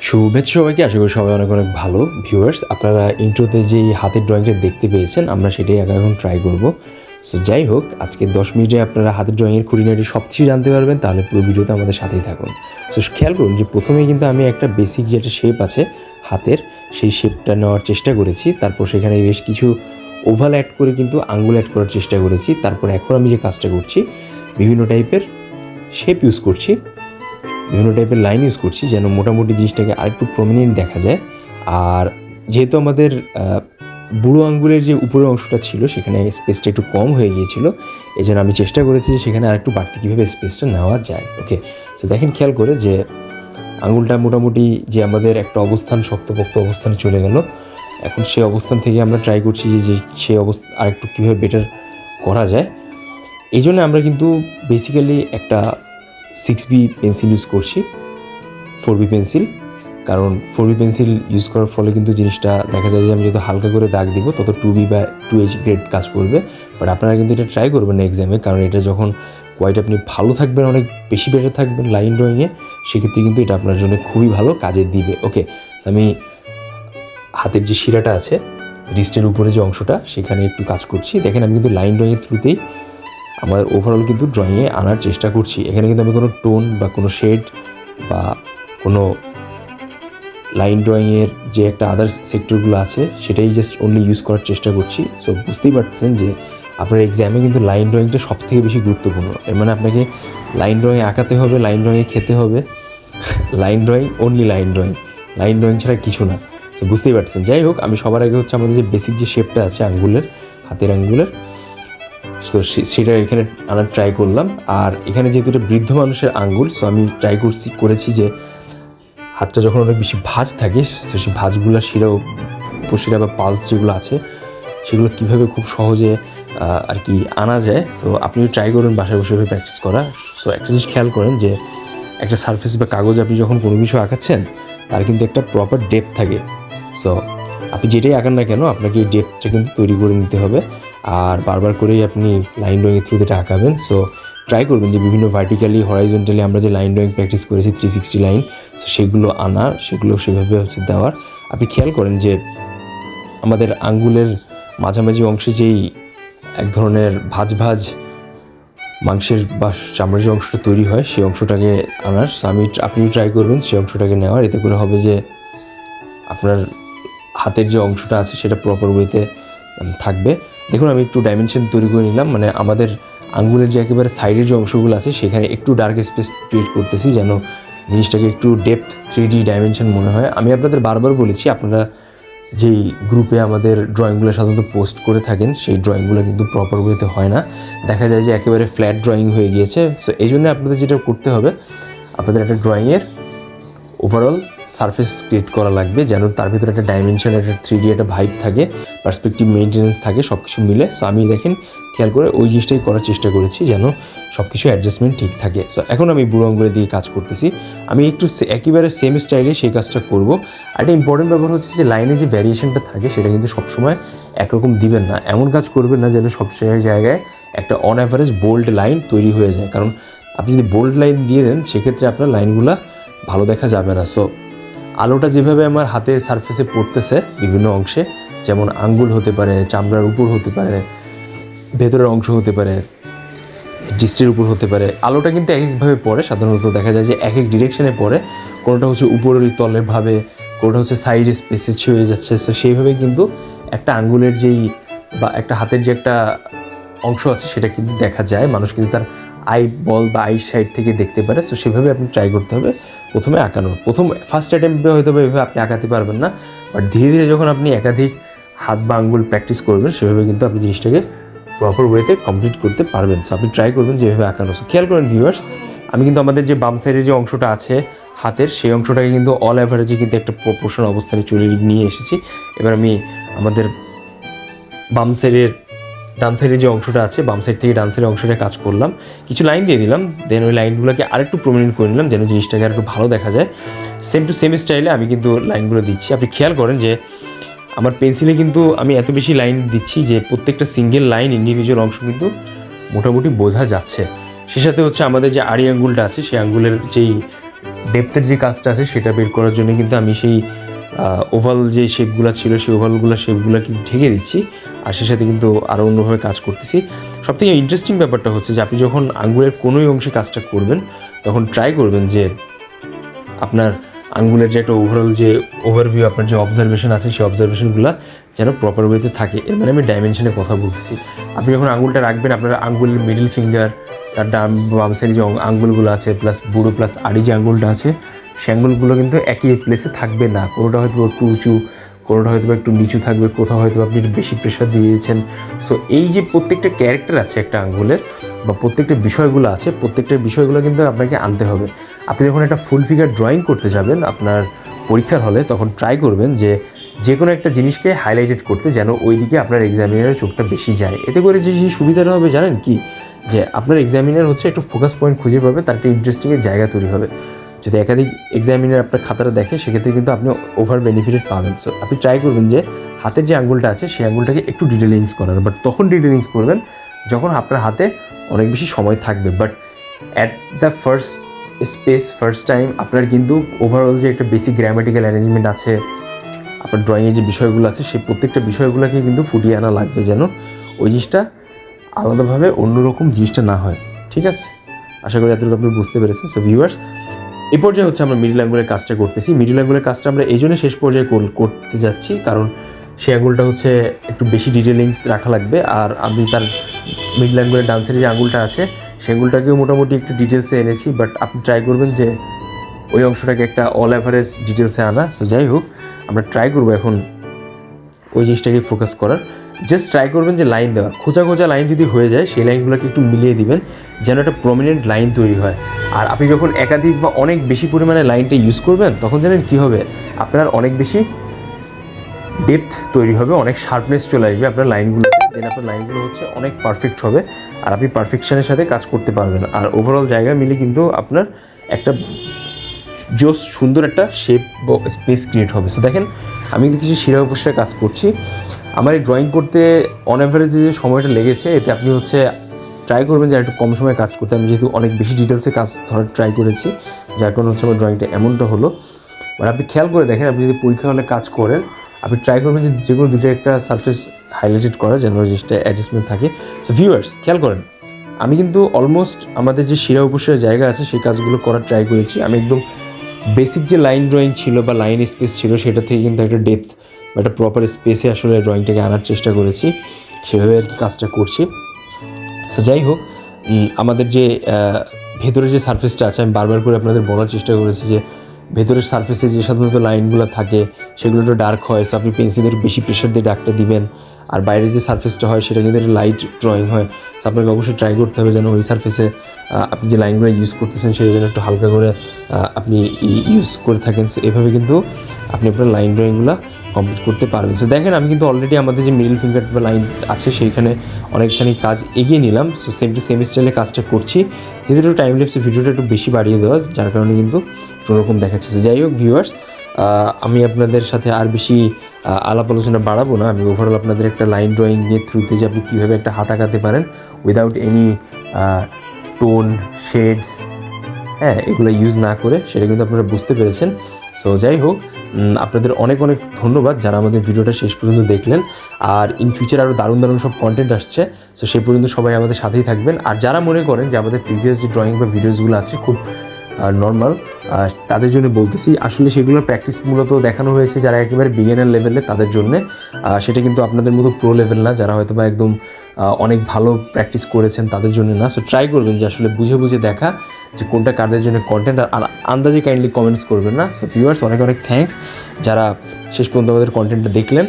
শুভেচ্ছা সবাইকে, আশা করি সবাই অনেক অনেক ভালো। ভিউয়ার্স, আপনারা ইন্ট্রোতে যেই হাতের ড্রয়িংটা দেখতে পেয়েছেন, আমরা সেটাই এখন ট্রাই করব। সো যাই হোক, আজকে 10 মিনিটে আপনারা হাতের ড্রয়িংয়ের খুঁটিনাটি সব কিছু জানতে পারবেন। তাহলে পুরো ভিডিওতে আমাদের সাথেই থাকুন। সো খেয়াল করুন যে প্রথমেই কিন্তু আমি একটা বেসিক যেটা শেপ আছে হাতের, সেই শেপটা নেওয়ার চেষ্টা করেছি। তারপর সেখানে বেশ কিছু ওভাল অ্যাড করে কিন্তু আঙ্গুল অ্যাড করার চেষ্টা করেছি। তারপর এখন আমি যে কাজটা করছি, বিভিন্ন টাইপের শেপ ইউজ করছি, বিভিন্ন টাইপের লাইন ইউজ করছি, যেন মোটামুটি জিনিসটাকে আরেকটু প্রমিনেন্ট দেখা যায়। আর যেহেতু আমাদের বুড়ো আঙ্গুলের যে উপরের অংশটা ছিল, সেখানে স্পেসটা একটু কম হয়ে গিয়েছিল, এই জন্য আমি চেষ্টা করেছি যে সেখানে আরেকটু বাড়তি কীভাবে স্পেসটা নেওয়া যায়। ওকে, সো দেখেন খেয়াল করে যে আঙ্গুলটা মোটামুটি যে আমাদের একটা অবস্থান, শক্তপোক্ত অবস্থানে চলে গেল। এখন সেই অবস্থান থেকে আমরা ট্রাই করছি যে সেই অবস্থা আরেকটু কীভাবে বেটার করা যায়। এই জন্য আমরা কিন্তু বেসিক্যালি একটা 6B পেন্সিল ইউজ করছি, 4B পেন্সিল। কারণ 4B পেন্সিল ইউজ করার ফলে কিন্তু জিনিসটা দেখা যায় যে আমি যত হালকা করে দাগ দিব তত 2B বা 2H গ্রেড কাজ করবে। বাট আপনারা কিন্তু এটা ট্রাই করবেন না এক্সামে, কারণ এটা যখন কোয়াইট আপনি ভালো থাকবেন, অনেক বেশি বেটার থাকবেন লাইন ড্রয়িংয়ে, সেক্ষেত্রে কিন্তু এটা আপনার জন্য খুবই ভালো কাজে দিবে। ওকে, আমি হাতের যে শিরাটা আছে, রিস্টের উপরে যে অংশটা, সেখানে একটু কাজ করছি। দেখেন আমি কিন্তু লাইন ড্রয়িংয়ের থ্রুতেই আমার ওভারঅল কিন্তু ড্রয়িংয়ে আনার চেষ্টা করছি। এখানে কিন্তু আমি কোনো টোন বা কোনো শেড বা কোনো লাইন ড্রয়িংয়ের যে একটা আদার্স সেক্টরগুলো আছে সেটাই জাস্ট অনলি ইউজ করার চেষ্টা করছি। সো বুঝতেই পারছেন যে আপনার এক্সামে কিন্তু লাইন ড্রয়িংটা সব থেকে বেশি গুরুত্বপূর্ণ। এর মানে আপনাকে লাইন ড্রয়িং আঁকাতে হবে, লাইন ড্রয়িংয়ে খেতে হবে, line drawing only line drawing, line drawing ছাড়া কিছু না। সো বুঝতেই পারছেন। যাই হোক, আমি সবার আগে হচ্ছে আমাদের যে বেসিক যে শেপটা আছে আঙ্গুলের, হাতের আঙ্গুলের, সো সেটা এখানে আনার ট্রাই করলাম। আর এখানে যেহেতু এটা বৃদ্ধ মানুষের আঙ্গুল, সো আমি ট্রাই করেছি যে হাতটা যখন অনেক বেশি ভাঁজ থাকে, তো সেই ভাঁজগুলো উপশিরা বা পালস যেগুলো আছে, সেগুলো কীভাবে খুব সহজে আর কি আনা যায়। সো আপনি ট্রাই করুন বাসায় বসে প্র্যাকটিস করা। সো একটা জিনিস খেয়াল করেন যে একটা সারফেস বা কাগজ আপনি যখন কোনো কিছু আঁকাচ্ছেন, তার কিন্তু একটা প্রপার ডেপথ থাকে। সো আপনি যেটাই আঁকান না কেন, আপনাকে এই ডেপথটা কিন্তু তৈরি করে নিতে হবে। আর বারবার করেই আপনি লাইন ড্রয়িংয়ের থ্রুতে এটা আঁকাবেন। সো ট্রাই করবেন যে বিভিন্ন ভার্টিক্যালি, হরাইজন্টালি আমরা যে লাইন ড্রয়িং প্র্যাকটিস করেছি 360 লাইন, সো সেগুলো আনার, সেগুলো সেভাবে হচ্ছে দেওয়ার। আপনি খেয়াল করেন যে আমাদের আঙ্গুলের মাঝামাঝি অংশে যেই এক ধরনের ভাঁজ ভাঁজ মাংসের বা চামড়ার যে অংশটা তৈরি হয়, সেই অংশটাকে আনার। সো আপনিও ট্রাই করবেন সেই অংশটাকে নেওয়ার। এতে করে হবে যে আপনার হাতের যে অংশটা আছে সেটা প্রপার ওয়েতে থাকবে। দেখুন আমি একটু ডাইমেনশন তৈরি করে নিলাম, মানে আমাদের আঙ্গুলের যে একেবারে সাইডের যে অংশগুলো আছে সেখানে একটু ডার্ক স্পেস ক্রিয়েট করতেছি, যেন জিনিসটাকে একটু ডেপথ 3D ডাইমেনশন মনে হয়। আমি আপনাদের বারবার বলেছি, আপনারা যেই গ্রুপে আমাদের ড্রয়িংগুলো সাধারণত পোস্ট করে থাকেন, সেই ড্রয়িংগুলো কিন্তু প্রপার ওয়েতে হয় না, দেখা যায় যে একেবারে ফ্ল্যাট ড্রয়িং হয়ে গিয়েছে। সো এই জন্য আপনাদের যেটা করতে হবে, আপনাদের একটা ড্রয়িংয়ের ওভারঅল সারফেস ক্রিয়েট করা লাগবে, যেন তার ভিতরে একটা ডাইমেনশন, একটা 3D একটা ভাইব থাকে, পার্সপেক্টিভ মেনটেন্যান্স থাকে, সব কিছু মিলে। সো আমি দেখেন খেয়াল করে ওই জিনিসটাই করার চেষ্টা করেছি, যেন সব কিছু অ্যাডজাস্টমেন্ট ঠিক থাকে। সো এখন আমি বুড়ো আঙ্গুলের দিকে কাজ করতেছি। আমি একটু একেবারে সেম স্টাইলে সেই কাজটা করব। আর একটা ইম্পর্টেন্ট ব্যাপার হচ্ছে যে লাইনে যে ভ্যারিয়েশনটা থাকে সেটা কিন্তু সবসময় একরকম দিবেন না। এমন কাজ করবেন না যেন সব জায়গায় একটা অন অ্যাভারেজ বোল্ড লাইন তৈরি হয়ে যায়, কারণ আপনি যদি বোল্ড লাইন দিয়ে দেন সেক্ষেত্রে আপনার লাইনগুলো ভালো দেখা যাবে না। সো আলোটা যেভাবে আমার হাতের সারফেসে পড়তেছে বিভিন্ন অংশে, যেমন আঙ্গুল হতে পারে, চামড়ার উপর হতে পারে, ভেতরের অংশ হতে পারে, ডিস্টের উপর হতে পারে, আলোটা কিন্তু এক একভাবে পড়ে। সাধারণত দেখা যায় যে এক এক ডিরেকশনে পড়ে, কোনোটা হচ্ছে উপরের তলের ভাবে, কোনোটা হচ্ছে সাইড স্পেসে হয়ে যাচ্ছে। সো সেইভাবে কিন্তু একটা আঙ্গুলের যেই বা একটা হাতের যে একটা অংশ আছে সেটা কিন্তু দেখা যায়, মানুষ কিন্তু তার আই বল বা আই সাইড থেকে দেখতে পারে। সো সেভাবে আপনি ট্রাই করতে হবে প্রথমে আঁকানোর। ফার্স্ট অ্যাটেম্পে হয়তো এভাবে আপনি আঁকাতে পারবেন না, বাট ধীরে ধীরে যখন আপনি একাধিক হাত বা আঙ্গুল প্র্যাকটিস করবেন, সেভাবে কিন্তু আপনি জিনিসটাকে প্রপার ওয়েতে কমপ্লিট করতে পারবেন। সো আপনি ট্রাই করবেন যেভাবে আঁকানো। সো খেয়াল করেন ভিউয়ার্স, আমি কিন্তু আমাদের যে বাম সাইডের যে অংশটা আছে হাতের, সেই অংশটাকে কিন্তু অল অ্যাভারেজে কিন্তু একটা প্রপোর্শন অবস্থানে নিয়ে এসেছি। এবার আমি আমাদের বাম সাইডের ডান সাইডে যে অংশটা আছে, বাম সাইড থেকে ডান সাইডের অংশটা কাজ করলাম, কিছু লাইন দিয়ে দিলাম, দেন ওই লাইনগুলোকে আরেকটু প্রমিনেন্ট করে নিলাম, যেন জিনিসটাকে আরেকটু ভালো দেখা যায়। সেম টু সেম স্টাইলে আমি কিন্তু লাইনগুলো দিচ্ছি। আপনি খেয়াল করেন যে আমার পেন্সিলে কিন্তু আমি এত বেশি লাইন দিচ্ছি যে প্রত্যেকটা সিঙ্গেল লাইন, ইন্ডিভিজুয়াল অংশ কিন্তু মোটামুটি বোঝা যাচ্ছে। সে সাথে হচ্ছে আমাদের যে আড়ি আঙ্গুলটা আছে, সেই আঙ্গুলের যেই ডেপথের যে কাজটা আছে সেটা বের করার জন্য কিন্তু আমি সেই ওভাল যে শেপগুলো ছিল সেই ওভালগুলো শেপগুলো কিন্তু ঢেকে দিচ্ছি, আর সে সাথে কিন্তু আরও অন্যভাবে কাজ করতেছি। সবথেকে ইন্টারেস্টিং ব্যাপারটা হচ্ছে যে আপনি যখন আঙ্গুলের কোনোই অংশে কাজটা করবেন তখন ট্রাই করবেন যে আপনার আঙ্গুলের যে একটা ওভারঅল যে ওভারভিউ, আপনার যে অবজারভেশন আছে সেই অবজারভেশনগুলো যেন প্রপার ওয়েতে থাকে। এর মানে আমি ডাইমেনশনের কথা বলতেছি। আপনি যখন আঙ্গুলটা রাখবেন, আপনার আঙ্গুলের মিডল ফিঙ্গার, তার ডান বাম সাইডে যে আঙ্গুলগুলো আছে, প্লাস বুড়ো প্লাস আড়ি যে আঙ্গুলটা আছে, সে আঙ্গুলগুলো কিন্তু একই প্লেসে থাকবে না। কোনোটা হয়তো একটু উঁচু, কোনোটা হয়তো একটু নিচু থাকবে, কোথাও হয়তো আপনি একটু বেশি প্রেশার দিয়েছেন। সো এই যে প্রত্যেকটা ক্যারেক্টার আছে একটা আঙ্গুলের, বা প্রত্যেকটা বিষয়গুলো আছে, প্রত্যেকটা বিষয়গুলো কিন্তু আপনাকে আনতে হবে। আপনি যখন একটা ফুল ফিগার ড্রয়িং করতে যাবেন আপনার পরীক্ষার হলে, তখন ট্রাই করবেন যে কোনো একটা জিনিসকে হাইলাইটেড করতে, যেন ওই দিকে আপনার এক্সামিনারের চোখটা বেশি যায়। এতে করে যে সুবিধাটা হবে জানেন কি, যে আপনার এক্সামিনার হচ্ছে একটু ফোকাস পয়েন্ট খুঁজে পাবে, তার একটা ইন্টারেস্টিংয়ের জায়গা তৈরি হবে। যদি একাধিক এক্সামিনার আপনার খাতাটা দেখে, সেক্ষেত্রে কিন্তু আপনি ওভার বেনিফিটেড পাবেন। সো আপনি ট্রাই করবেন যে হাতের যে আঙ্গুলটা আছে সেই আঙ্গুলটাকে একটু ডিটেলিংস করার, বাট তখন ডিটেলিংস করবেন যখন আপনার হাতে অনেক বেশি সময় থাকবে। But at the first time আপনার কিন্তু ওভারঅল যে একটা বেসিক গ্রামাটিক্যাল অ্যারেঞ্জমেন্ট আছে, আপনার ড্রয়িংয়ের যে বিষয়গুলো আছে, সেই প্রত্যেকটা বিষয়গুলোকে কিন্তু ফুটিয়ে আনা লাগবে, যেন ওই জিনিসটা আলাদাভাবে অন্যরকম জিনিসটা না হয়। ঠিক আছে, আশা করি এতটুকু আপনি বুঝতে পেরেছেন। সো ভিউয়ার্স, এই পর্যায়ে হচ্ছে আমরা মিডল অ্যাঙ্গুলের কাজটা করতেছি। মিডল অ্যাঙ্গুলের কাজটা আমরা এই জন্য শেষ পর্যায়ে করতে যাচ্ছি, কারণ সেই আঙ্গুলটা হচ্ছে একটু বেশি ডিটেলিংস রাখা লাগবে। আর আমি তার মিডল অ্যাঙ্গুলের ডান সাইডে যে আঙ্গুলটা আছে সেই আঙ্গুলটাকেও মোটামুটি একটু ডিটেলসে এনেছি, বাট আপনি ট্রাই করবেন যে ওই অংশটাকে একটা অল অ্যাভারেজ ডিটেলসে আনা। সো যাই হোক, আমরা ট্রাই করবো এখন ওই জিনিসটাকে ফোকাস করার। জাস্ট ট্রাই করবেন যে লাইন দেওয়ার, খোঁচা খোঁচা লাইন যদি হয়ে যায় সেই লাইনগুলোকে একটু মিলিয়ে দিবেন, যেন একটা প্রমিনেন্ট লাইন তৈরি হয়। আর আপনি যখন একাধিক বা অনেক বেশি পরিমাণে লাইনটা ইউজ করবেন, তখন জানেন কী হবে, আপনার অনেক বেশি ডেপথ তৈরি হবে, অনেক শার্পনেস চলে আসবে আপনার লাইনগুলো, দেন আপনার লাইনগুলো হচ্ছে অনেক পারফেক্ট হবে, আর আপনি পারফেকশনের সাথে কাজ করতে পারবেন। আর ওভারঅল জায়গা মিলে কিন্তু আপনার একটা জোস সুন্দর একটা শেপ বা স্পেস ক্রিয়েট হবে। সো দেখেন, আমি কিন্তু কিছু শিরা উপসের কাজ করছি। আমার এই ড্রয়িং করতে অন অ্যাভারেজে যে সময়টা লেগেছে, এতে আপনি হচ্ছে ট্রাই করবেন যে একটু কম সময়ে কাজ করতে। আমি যেহেতু অনেক বেশি ডিটেলসে কাজ ধরার ট্রাই করেছি, যার কারণে হচ্ছে আমার ড্রয়িংটা এমনটা হলো। মানে আপনি খেয়াল করে দেখেন, আপনি যদি পরীক্ষা হলে কাজ করেন, আপনি ট্রাই করবেন যে কোনো দুটো একটা সারফেস হাইলাইটেড করা, যেন জিনিসটা অ্যাডজাস্টমেন্ট থাকে। সো ভিউয়ার্স, খেয়াল করেন, আমি কিন্তু অলমোস্ট আমাদের যে শিরা উপসের জায়গা আছে সেই কাজগুলো করার ট্রাই করেছি। আমি একদম বেসিক যে লাইন ড্রয়িং ছিল বা লাইন স্পেস ছিল, সেটা থেকে কিন্তু একটা ডেপথ বা একটা প্রপার স্পেসে আসলে ড্রয়িংটাকে আনার চেষ্টা করেছি, সেভাবে আর কি কাজটা করছি। সো যাই হোক, আমাদের যে ভেতরের যে সারফেসটা আছে, আমি বারবার করে আপনাদের বলার চেষ্টা করেছি যে ভেতরের সারফেসে যে সাধারণত লাইনগুলো থাকে সেগুলো একটু ডার্ক হয়। সো আপনি পেন্সিলের বেশি প্রেশার দিয়ে ডার্কটা দিবেন। আর বাইরের যে সারফেসটা হয় সেটা কিন্তু একটা লাইট ড্রয়িং হয়। সো আপনাকে অবশ্যই ট্রাই করতে হবে যেন ওই সারফেসে আপনি যে লাইনগুলো ইউজ করতেছেন সেটা যেন একটু হালকা করে আপনি ইউজ করে থাকেন। সো এভাবে কিন্তু আপনি আপনার লাইন ড্রয়িংগুলো কমপ্লিট করতে পারবেন। সো দেখেন, আমি কিন্তু অলরেডি আমাদের যে মিডল ফিঙ্গার বা লাইন আছে সেইখানে অনেকখানি কাজ এগিয়ে নিলাম। সো সেম টু সেম স্টাইলে কাজটা করছি, যেহেতু একটু টাইম ল্যাপসে ভিডিওটা একটু বেশি বাড়িয়ে দেওয়া, যার কারণে কিন্তু কোনোরকম দেখাচ্ছে। যাই হোক ভিউয়ার্স, আমি আপনাদের সাথে আর বেশি আলাপ আলোচনা বাড়াবো না। আমি ওভারঅল আপনাদের একটা লাইন ড্রয়িংয়ের থ্রুতে যে আপনি কীভাবে একটা হাত আঁকাতে পারেন উইদাউট এনি টোন শেডস, এগুলো ইউজ না করে, সেটা কিন্তু আপনারা বুঝতে পেরেছেন। সো যাই হোক, আপনাদের অনেক অনেক ধন্যবাদ যারা আমাদের ভিডিওটা শেষ পর্যন্ত দেখলেন। আর ইন ফিউচার আরও দারুণ দারুণ সব কন্টেন্ট আসছে। সো সেই পর্যন্ত সবাই আমাদের সাথেই থাকবেন। আর যারা মনে করেন যে আমাদের প্রিভিয়াস যে ড্রয়িং বা ভিডিওসগুলো আছে খুব নর্মাল, তাদের জন্য বলতেছি, আসলে সেগুলোর প্র্যাকটিস মূলত দেখানো হয়েছে যারা একেবারে বিগিনার লেভেলে, তাদের জন্যে। সেটা কিন্তু আপনাদের মতো প্রো লেভেল না, যারা হয়তো বা একদম অনেক ভালো প্র্যাকটিস করেছেন তাদের জন্য না। সো ট্রাই করবেন যে আসলে বুঝে বুঝে দেখা যে কোনটা কাদের জন্য কন্টেন্ট, আর আন্দাজে কাইন্ডলি কমেন্টস করবেন না। সো ভিউয়ার্স, অনেক অনেক থ্যাঙ্কস যারা শেষ পর্যন্ত আমাদের কন্টেন্টটা দেখলেন।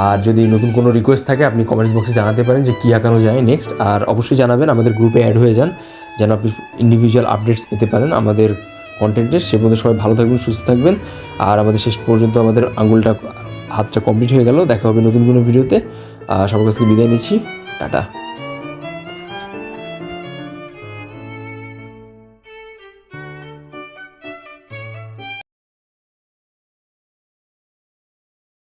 আর যদি নতুন কোনো রিকোয়েস্ট থাকে আপনি কমেন্টস বক্সে জানাতে পারেন যে কী আঁকানো যায় নেক্সট। আর অবশ্যই জানাবেন, আমাদের গ্রুপে অ্যাড হয়ে যান যেন আপনি ইন্ডিভিজুয়াল আপডেটস পেতে পারেন আমাদের কন্টেন্টের। সে পর্যন্ত সবাই ভালো থাকবেন, সুস্থ থাকবেন। আর আমাদের শেষ পর্যন্ত আমাদের হাতটা কমপ্লিট হয়ে গেল। দেখা হবে নতুন কোনো ভিডিওতে। সবার কাছ থেকে বিদায় নিচ্ছি, টাটা।